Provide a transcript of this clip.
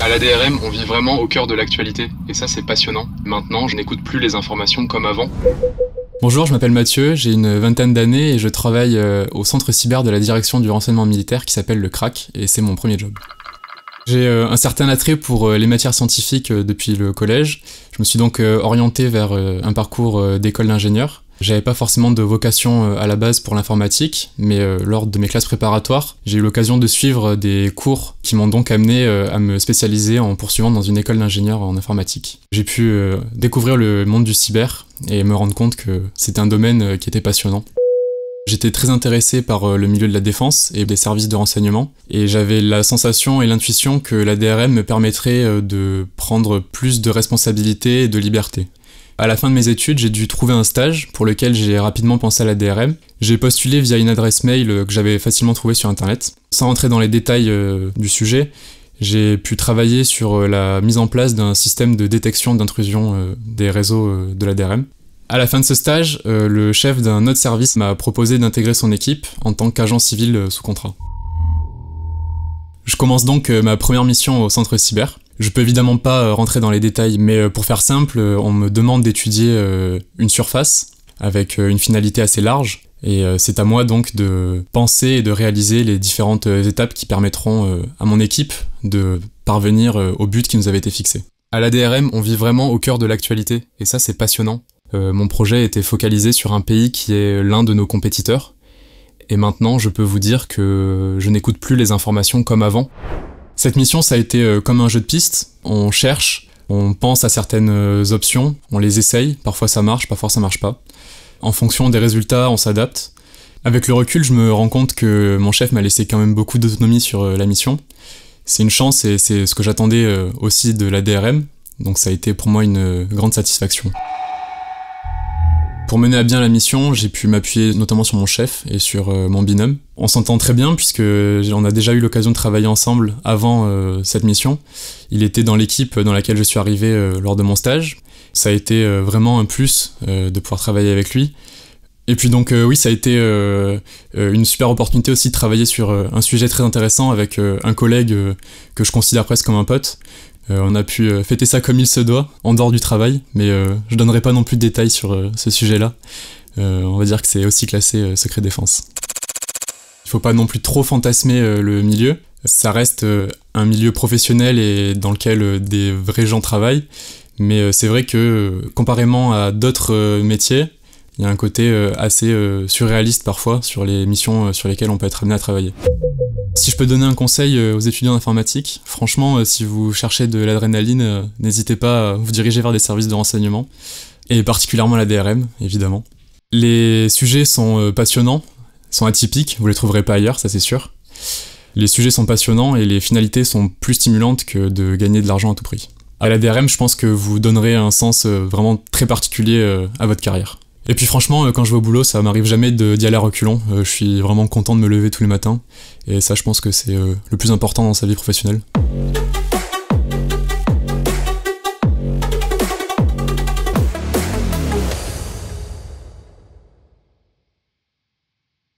À la DRM, on vit vraiment au cœur de l'actualité, et ça c'est passionnant. Maintenant, je n'écoute plus les informations comme avant. Bonjour, je m'appelle Mathieu, j'ai une vingtaine d'années et je travaille au centre cyber de la direction du renseignement militaire qui s'appelle le CRAC, et c'est mon premier job. J'ai un certain attrait pour les matières scientifiques depuis le collège. Je me suis donc orienté vers un parcours d'école d'ingénieur. J'avais pas forcément de vocation à la base pour l'informatique, mais lors de mes classes préparatoires, j'ai eu l'occasion de suivre des cours qui m'ont donc amené à me spécialiser en poursuivant dans une école d'ingénieur en informatique. J'ai pu découvrir le monde du cyber et me rendre compte que c'était un domaine qui était passionnant. J'étais très intéressé par le milieu de la défense et des services de renseignement, et j'avais la sensation et l'intuition que la DRM me permettrait de prendre plus de responsabilités et de liberté. À la fin de mes études, j'ai dû trouver un stage pour lequel j'ai rapidement pensé à la DRM. J'ai postulé via une adresse mail que j'avais facilement trouvée sur internet. Sans rentrer dans les détails du sujet, j'ai pu travailler sur la mise en place d'un système de détection d'intrusion des réseaux de la DRM. À la fin de ce stage, le chef d'un autre service m'a proposé d'intégrer son équipe en tant qu'agent civil sous contrat. Je commence donc ma première mission au centre cyber. Je peux évidemment pas rentrer dans les détails, mais pour faire simple, on me demande d'étudier une surface avec une finalité assez large, et c'est à moi donc de penser et de réaliser les différentes étapes qui permettront à mon équipe de parvenir au but qui nous avait été fixé. À la DRM, on vit vraiment au cœur de l'actualité, et ça c'est passionnant. Mon projet était focalisé sur un pays qui est l'un de nos compétiteurs, et maintenant je peux vous dire que je n'écoute plus les informations comme avant. Cette mission, ça a été comme un jeu de piste. On cherche, on pense à certaines options, on les essaye, parfois ça marche pas. En fonction des résultats, on s'adapte. Avec le recul, je me rends compte que mon chef m'a laissé quand même beaucoup d'autonomie sur la mission. C'est une chance et c'est ce que j'attendais aussi de la DRM, donc ça a été pour moi une grande satisfaction. Pour mener à bien la mission, j'ai pu m'appuyer notamment sur mon chef et sur mon binôme. On s'entend très bien puisque on a déjà eu l'occasion de travailler ensemble avant cette mission. Il était dans l'équipe dans laquelle je suis arrivé lors de mon stage. Ça a été vraiment un plus de pouvoir travailler avec lui. Et puis donc oui, ça a été une super opportunité aussi de travailler sur un sujet très intéressant avec un collègue que je considère presque comme un pote. On a pu fêter ça comme il se doit, en dehors du travail, mais je donnerai pas non plus de détails sur ce sujet-là. On va dire que c'est aussi classé secret défense. Il faut pas non plus trop fantasmer le milieu. Ça reste un milieu professionnel et dans lequel des vrais gens travaillent, mais c'est vrai que comparément à d'autres métiers, il y a un côté assez surréaliste parfois sur les missions sur lesquelles on peut être amené à travailler. Si je peux donner un conseil aux étudiants d'informatique, franchement, si vous cherchez de l'adrénaline, n'hésitez pas à vous diriger vers des services de renseignement, et particulièrement la DRM, évidemment. Les sujets sont passionnants, sont atypiques, vous les trouverez pas ailleurs, ça c'est sûr. Les sujets sont passionnants et les finalités sont plus stimulantes que de gagner de l'argent à tout prix. À la DRM, je pense que vous donnerez un sens vraiment très particulier à votre carrière. Et puis franchement, quand je vais au boulot, ça m'arrive jamais d'y aller à reculons. Je suis vraiment content de me lever tous les matins. Et ça, je pense que c'est le plus important dans sa vie professionnelle.